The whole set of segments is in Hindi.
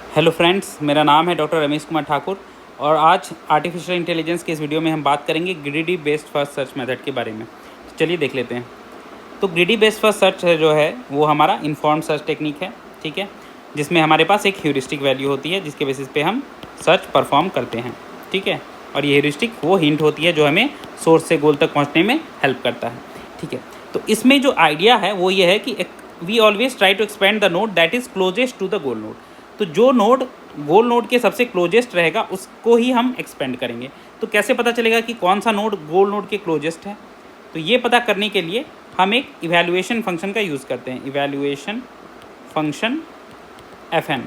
हेलो फ्रेंड्स, मेरा नाम है डॉक्टर रमेश कुमार ठाकुर और आज आर्टिफिशियल इंटेलिजेंस के इस वीडियो में हम बात करेंगे greedy based first search method के बारे में। तो चलिए देख लेते हैं। तो ग्रीडी बेस्ड फर्स्ट सर्च जो है वो हमारा इन्फॉर्म्ड सर्च टेक्निक है, ठीक है, जिसमें हमारे पास एक ह्यूरिस्टिक वैल्यू होती है जिसके बेसिस पे हम सर्च परफॉर्म करते हैं, ठीक है। और ये ह्यूरिस्टिक वो हिंट होती है जो हमें सोर्स से गोल तक पहुँचने में हेल्प करता है, ठीक है। तो इसमें जो आइडिया है वो ये है कि we always try to expand the node that is closest to the goal node. तो जो नोड गोल नोड के सबसे क्लोजेस्ट रहेगा उसको ही हम एक्सपेंड करेंगे। तो कैसे पता चलेगा कि कौन सा नोड गोल नोड के क्लोजेस्ट है? तो ये पता करने के लिए हम एक इवैल्यूएशन फंक्शन का यूज़ करते हैं, इवैल्यूएशन फंक्शन fn।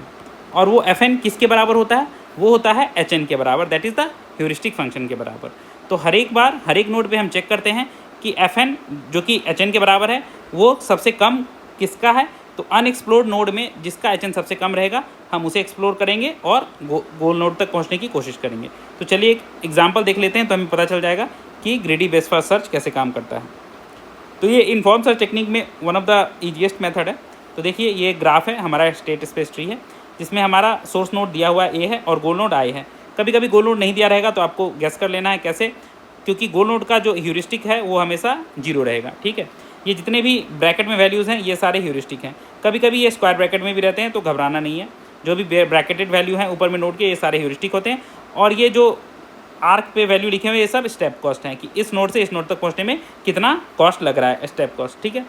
और वो fn किसके बराबर होता है? वो होता है hn के बराबर, that is the heuristic function के बराबर। तो हर एक बार हर एक नोड पे हम चेक करते हैं कि fn जो कि hn के बराबर है वो सबसे कम किसका है। तो अनएक्सप्लोर्ड नोड में जिसका hn सबसे कम रहेगा हम उसे एक्सप्लोर करेंगे और गोल नोड तक पहुंचने की कोशिश करेंगे। तो चलिए एक एग्जांपल देख लेते हैं तो हमें पता चल जाएगा कि ग्रीडी बेस्ड फर्स्ट सर्च कैसे काम करता है। तो ये इन्फॉर्म सर्च टेक्निक में one of the easiest method है। तो देखिए ये ग्राफ है, हमारा स्टेट स्पेस ट्री है जिसमें हमारा सोर्स नोड दिया हुआ ए है और गोल नोड आई है। कभी कभी गोल नोड नहीं दिया रहेगा तो आपको गेस कर लेना है कैसे, क्योंकि गोल नोड का जो ह्यूरिस्टिक है वो हमेशा 0 रहेगा, ठीक है। ये जितने भी ब्रैकेट में वैल्यूज़ हैं ये सारे ह्यूरिस्टिक हैं। कभी कभी ये स्क्वायर ब्रैकेट में भी रहते हैं तो घबराना नहीं है। जो भी ब्रैकेटेड वैल्यू हैं ऊपर में नोड के ये सारे ह्यूरिस्टिक होते हैं। और ये जो आर्क पे वैल्यू लिखे हुए ये सब स्टेप कॉस्ट हैं कि इस नोड से इस नोड तक पहुंचने में कितना कॉस्ट लग रहा है, स्टेप कॉस्ट, ठीक है।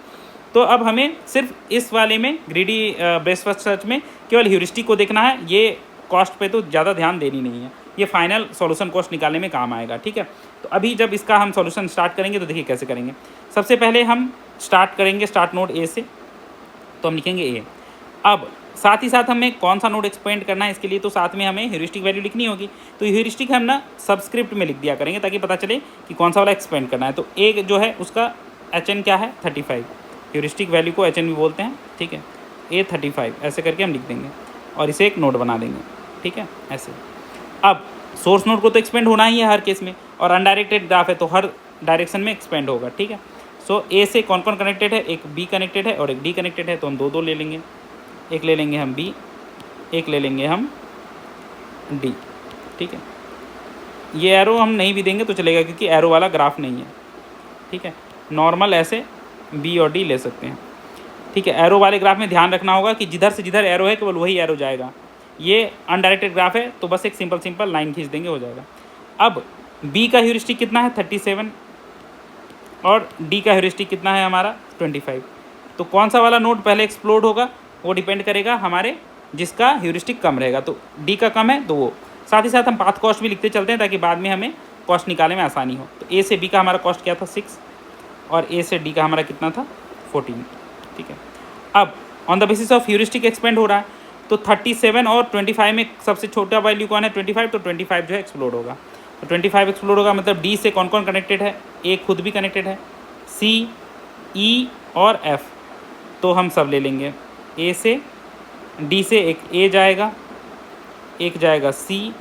तो अब हमें सिर्फ इस वाले में ग्रीडी बेस्ड फर्स्ट सर्च में केवल ह्यूरिस्टिक को देखना है, ये कॉस्ट पे तो ज़्यादा ध्यान देनी नहीं है, ये फाइनल सॉल्यूशन कॉस्ट निकालने में काम आएगा, ठीक है। तो अभी जब इसका हम सॉल्यूशन स्टार्ट करेंगे तो देखिए कैसे करेंगे। सबसे पहले हम स्टार्ट करेंगे स्टार्ट नोड ए से, तो हम लिखेंगे ए। अब साथ ही साथ हमें कौन सा नोड एक्सपेंड करना है इसके लिए तो साथ में हमें ह्यूरिस्टिक वैल्यू लिखनी होगी। तो ह्यूरिस्टिक हम ना सबस्क्रिप्ट में लिख दिया करेंगे ताकि पता चले कि कौन सा वाला एक्सपेंड करना है। तो ए जो है उसका HN क्या है 35, ह्यूरिस्टिक वैल्यू को HN भी बोलते हैं, ठीक है। ए 35 ऐसे करके हम लिख देंगे और इसे एक नोड बना देंगे, ठीक है, ऐसे। अब सोर्स नोड को तो एक्सपेंड होना ही है हर केस में, और अनडायरेक्टेड ग्राफ है तो हर डायरेक्शन में एक्सपेंड होगा, ठीक है। सो ए से कौन कौन कनेक्टेड है, एक बी कनेक्टेड है और एक डी कनेक्टेड है, तो हम दो ले लेंगे। एक ले लेंगे हम बी, एक ले लेंगे हम डी, ठीक है। ये एरो हम नहीं भी देंगे तो चलेगा क्योंकि एरो वाला ग्राफ नहीं है, ठीक है। नॉर्मल ऐसे बी और डी ले सकते हैं, ठीक है। एरो वाले ग्राफ में ध्यान रखना होगा कि जिधर से जिधर एरो है केवल वही एरो जाएगा। ये अनडायरेक्टेड ग्राफ है तो बस एक सिंपल लाइन खींच देंगे, हो जाएगा। अब बी का ह्यूरिस्टिक कितना है 37 और डी का ह्यूरिस्टिक कितना है हमारा 25। तो कौन सा वाला नोड पहले एक्सप्लोड होगा वो डिपेंड करेगा हमारे जिसका ह्यूरिस्टिक कम रहेगा। तो डी का कम है तो वो, साथ ही साथ हम पाथ कॉस्ट भी लिखते चलते हैं ताकि बाद में हमें कॉस्ट निकालने में आसानी हो। तो ए से बी का हमारा कॉस्ट क्या था 6 और ए से डी का हमारा कितना था 14, ठीक है। अब on the basis of heuristic expand हो रहा है तो 37 और 25 में सबसे छोटा वैल्यू कौन है 25, तो 25 जो है एक्सप्लोड होगा। तो 25 एक्सप्लोड होगा मतलब डी से कौन कौन कनेक्टेड है, ए खुद भी कनेक्टेड है, सी, ई और एफ, तो हम सब ले लेंगे। ए से डी से एक ए जाएगा, एक जाएगा सी,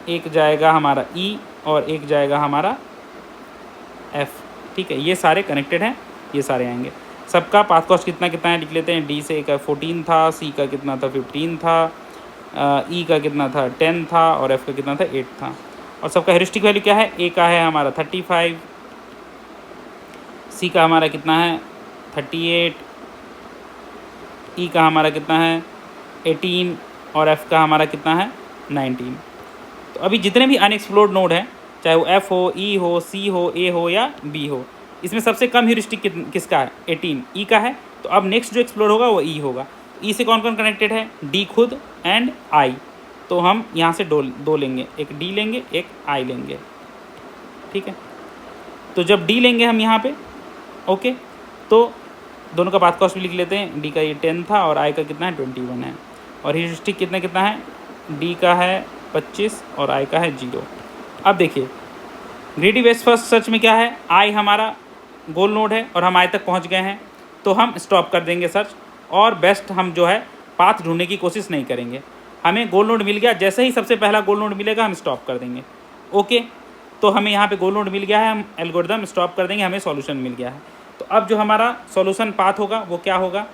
एक जाएगा हमारा ई और एक जाएगा हमारा एफ, ठीक है। ये सारे कनेक्टेड हैं, ये सारे आएंगे। सबका पाथ कॉस्ट कितना कितना है लिख लेते हैं। डी से का 14 था, सी का कितना था 15 था, ई का कितना था 10 था और एफ का कितना था 8 था। और सबका ह्यूरिस्टिक वैल्यू क्या है, ए का है हमारा 35, सी का हमारा कितना है 38, ई का हमारा कितना है 18 और एफ़ का हमारा कितना है 19। तो अभी जितने भी अनएक्सप्लोर्ड नोड हैं, चाहे वो एफ़ हो, ई हो, सी हो, ए हो या बी हो, इसमें सबसे कम ह्यूरिस्टिक किसका है 18, ई का है। तो अब नेक्स्ट जो एक्सप्लोर होगा वो ई होगा। ई से कौन कौन कनेक्टेड है, डी खुद एंड आई, तो हम यहाँ से दो लेंगे, एक डी लेंगे एक आई लेंगे, ठीक है। तो जब डी लेंगे हम यहाँ पे, ओके, तो दोनों का पाथ कॉस्ट भी लिख लेते हैं। डी का ये 10 था और आई का कितना है 21 है। और ह्यूरिस्टिक कितना कितना है, डी का है 25 और आई का है 0। अब देखिए ग्रीडी बेस्ड फर्स्ट सर्च में क्या है, आई हमारा गोल नोड है और हम आई तक पहुंच गए हैं तो हम स्टॉप कर देंगे सर्च, और बेस्ट हम जो है पाथ ढूंढने की कोशिश नहीं करेंगे। हमें गोल नोड मिल गया, जैसे ही सबसे पहला गोल नोड मिलेगा हम स्टॉप कर देंगे, ओके। तो हमें यहाँ पे गोल नोड मिल गया है, हम एल्गोरिथम स्टॉप कर देंगे, हमें सॉल्यूशन मिल गया है। तो अब जो हमारा सॉल्यूशन पाथ होगा वो क्या होगा,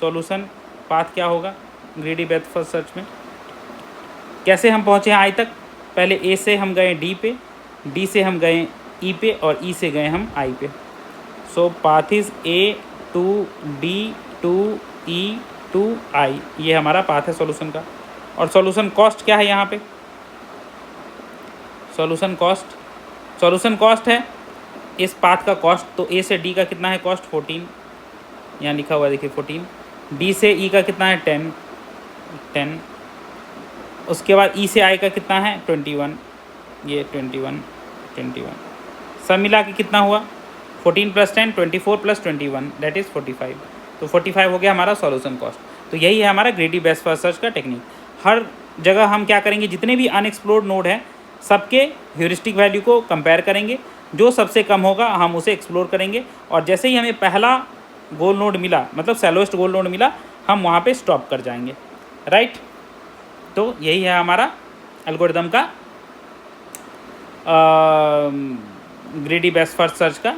सॉल्यूशन पाथ क्या होगा, ग्रीडी बेस्ट फर्स्ट सर्च में। कैसे हम पहुँचे आई तक? पहले ए से हम गए डी पे, डी से हम गए ई पे और ई से गए हम आई पे। So path is A to D to E to I, ये हमारा पाथ है सॉल्यूशन का। और सॉल्यूशन कॉस्ट क्या है यहाँ पे? सॉल्यूशन कॉस्ट है इस पाथ का कॉस्ट। तो ए से डी का कितना है कॉस्ट? 14, यहाँ लिखा हुआ है देखिए 14। डी से ई का कितना है? 10। उसके बाद ई से आई का कितना है? 21, ये 21। सब मिला के कितना हुआ? 14 + 10 24 + 21 दैट इज़ 45। तो 45 हो गया हमारा सॉल्यूशन कॉस्ट। तो यही है हमारा ग्रीडी बेस्ट फर्स्ट सर्च का टेक्निक। हर जगह हम क्या करेंगे, जितने भी अनएक्सप्लोर्ड नोड हैं सबके ह्यूरिस्टिक वैल्यू को कंपेयर करेंगे, जो सबसे कम होगा हम उसे एक्सप्लोर करेंगे, और जैसे ही हमें पहला गोल नोड मिला, मतलब सैलोएस्ट गोल नोड मिला, हम वहाँ पे स्टॉप कर जाएंगे, राइट। तो यही है हमारा एल्गोरिदम का ग्रीडी बेस्ट फर्स्ट सर्च का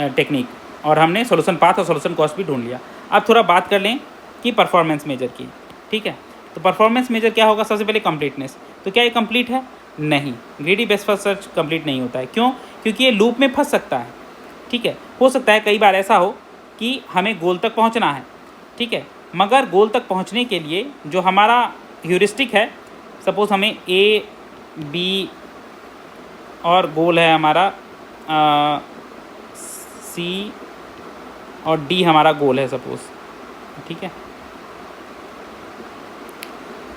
टेक्निक। और हमने सॉल्यूशन पाथ और सॉल्यूशन कॉस्ट भी ढूंढ लिया। अब थोड़ा बात कर लें कि परफॉर्मेंस मेजर की, ठीक है। तो परफॉर्मेंस मेजर क्या होगा? सबसे पहले कंप्लीटनेस। तो क्या ये कंप्लीट है? नहीं, greedy best first search complete नहीं होता है। क्यों? क्योंकि ये लूप में फंस सकता है, ठीक है। हो सकता है कई बार ऐसा हो कि हमें गोल तक पहुंचना है, ठीक है, मगर गोल तक पहुंचने के लिए जो हमारा ह्यूरिस्टिक है, सपोज़ हमें ए बी और गोल है हमारा सी और डी हमारा गोल है सपोज़, ठीक है,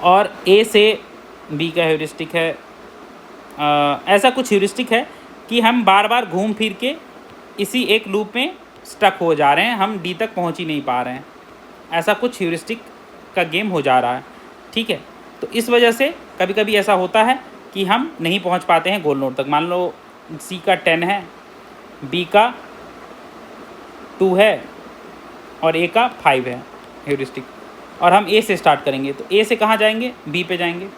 और ए से बी का ह्यूरिस्टिक है। ऐसा कुछ ह्यूरिस्टिक है कि हम बार बार घूम फिर के इसी एक लूप में स्टक हो जा रहे हैं, हम डी तक पहुंच ही नहीं पा रहे हैं। ऐसा कुछ ह्यूरिस्टिक का गेम हो जा रहा है, ठीक है। तो इस वजह से कभी कभी ऐसा होता है कि हम नहीं पहुंच पाते हैं गोल नोड तक। मान लो सी का 10 है, बी का 2 है और ए का 5 है ह्यूरिस्टिक, और हम ए से स्टार्ट करेंगे। तो ए से कहाँ जाएंगे? बी पे जाएंगे,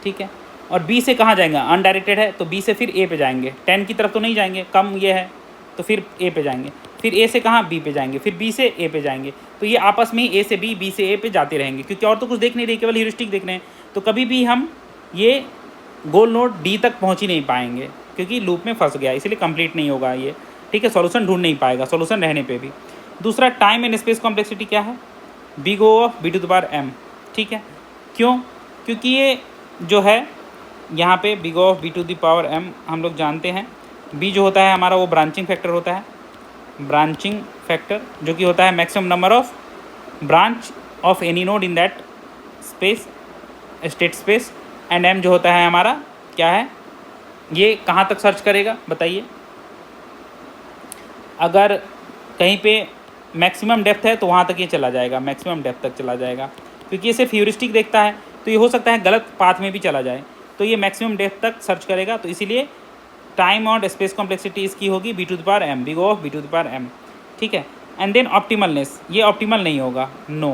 ठीक है। और बी से कहाँ जाएंगे? अनडायरेक्टेड है, तो बी से फिर ए पे जाएंगे। 10 की तरफ तो नहीं जाएंगे, कम ये है, तो फिर ए पे जाएंगे। फिर ए से कहाँ? बी पे जाएंगे, फिर बी से ए पे जाएंगे। तो ये आपस में ही ए से बी, बी से ए पे जाते रहेंगे, क्योंकि और तो कुछ देख नहीं रहे, केवल ह्यूरिस्टिक देख रहे हैं। तो कभी भी हम ये गोल नोड डी तक पहुँच ही नहीं पाएंगे, क्योंकि लूप में फंस गया, इसलिए कंप्लीट नहीं होगा ये, ठीक है। सॉल्यूशन ढूंढ नहीं पाएगा सॉल्यूशन रहने पे भी। दूसरा, टाइम एंड स्पेस कॉम्प्लेक्सिटी क्या है? बिग O ऑफ b⁴m, ठीक है। क्यों? क्योंकि ये जो है यहाँ पे बिग O ऑफ b⁴m हम लोग जानते हैं, b जो होता है हमारा वो ब्रांचिंग फैक्टर होता है, ब्रांचिंग फैक्टर जो कि होता है maximum number of branch of any node in that space, state space, and m जो होता है हमारा क्या है? ये कहाँ तक सर्च करेगा बताइए? अगर कहीं पे मैक्सिमम डेप्थ है तो वहाँ तक ये चला जाएगा, मैक्सिमम डेप्थ तक चला जाएगा, क्योंकि ये सिर्फ ह्यूरिस्टिक देखता है। तो ये हो सकता है गलत पाथ में भी चला जाए, तो ये मैक्सिमम डेप्थ तक सर्च करेगा। तो इसीलिए टाइम और स्पेस कॉम्प्लेक्सिटी इसकी होगी b⁴m, big O of b⁴m, ठीक है। एंड देन ऑप्टिमलनेस, ये ऑप्टिमल नहीं होगा, नो।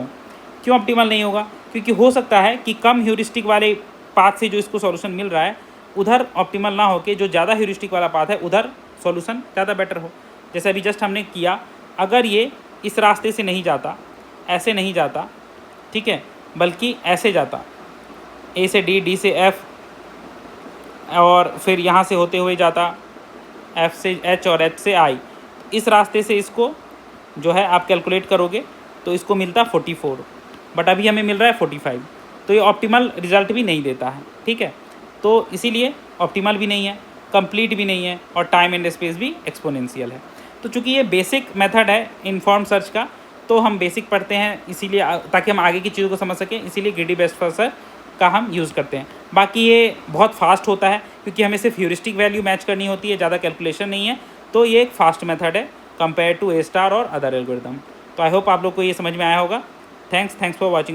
क्यों ऑप्टिमल नहीं होगा? क्योंकि हो सकता है कि कम ह्यूरिस्टिक वाले पाथ से जो इसको सॉल्यूशन मिल रहा है उधर ऑप्टिमल ना होके जो ज़्यादा ह्यूरिस्टिक वाला पाथ है उधर सॉल्यूशन ज़्यादा बेटर हो। जैसे अभी जस्ट हमने किया, अगर ये इस रास्ते से नहीं जाता, ऐसे नहीं जाता, ठीक है, बल्कि ऐसे जाता, ए से डी, डी से एफ, और फिर यहाँ से होते हुए जाता एफ से एच और एच से आई, इस रास्ते से इसको जो है आप कैलकुलेट करोगे तो इसको मिलता 44, बट अभी हमें मिल रहा है 45। तो ये ऑप्टिमल रिजल्ट भी नहीं देता है, ठीक है। तो इसीलिए ऑप्टिमल भी नहीं है, कंप्लीट भी नहीं है, और टाइम एंड स्पेस भी एक्सपोनेंशियल है। तो चूँकि ये बेसिक मेथड है इन्फॉर्म सर्च का, तो हम बेसिक पढ़ते हैं इसीलिए, ताकि हम आगे की चीज़ों को समझ सकें, इसीलिए ग्रीडी बेस्ट फर्स्ट सर्च का हम यूज़ करते हैं। बाकी ये बहुत फास्ट होता है, क्योंकि हमें सिर्फ ह्यूरिस्टिक वैल्यू मैच करनी होती है, ज़्यादा कैलकुलेशन नहीं है। तो ये एक फास्ट मेथड है कंपेयर टू A* और अदर एल्गोरिदम। तो आई होप आप लोग को ये समझ में आया होगा। Thanks for watching the